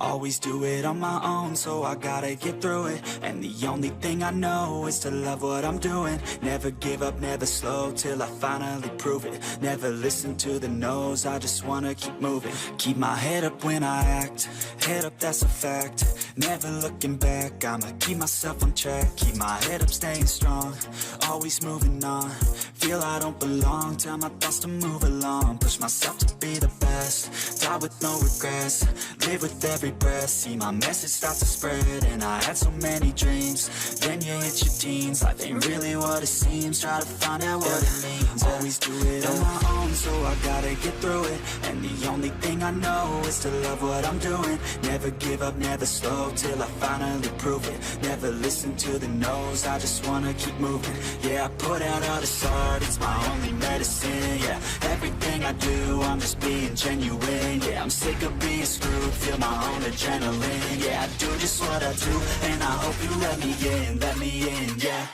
Always do it on my own, so I gotta get through it. And the only thing I know is to love what I'm doing. Never give up, never slow, till I finally prove it. Never listen to the no's, I just wanna keep moving. Keep my head up when I act, head up, that's a fact. Never looking back, I'ma keep myself on track. Keep my head up, staying strong, always moving on. Feel I don't belong, tell my thoughts to move along. Push myself to be the best, die with no regrets. Live with every breath, see my message start to spread. And I had so many dreams, then you hit your teens. Life ain't really what it seems, try to find out what it means. Always do it on my own, so I gotta get through it. And the only thing I know is to love what I'm doing. Never give up, never slow, till I finally prove it. Never listen to the no's, I just wanna keep moving. Yeah, I put out all this art, it's my only medicine. Yeah, everything I do, I'm just being genuine. Yeah, I'm sick of being screwed, feel my own adrenaline. Yeah, I do just what I do, and I hope you let me in, yeah.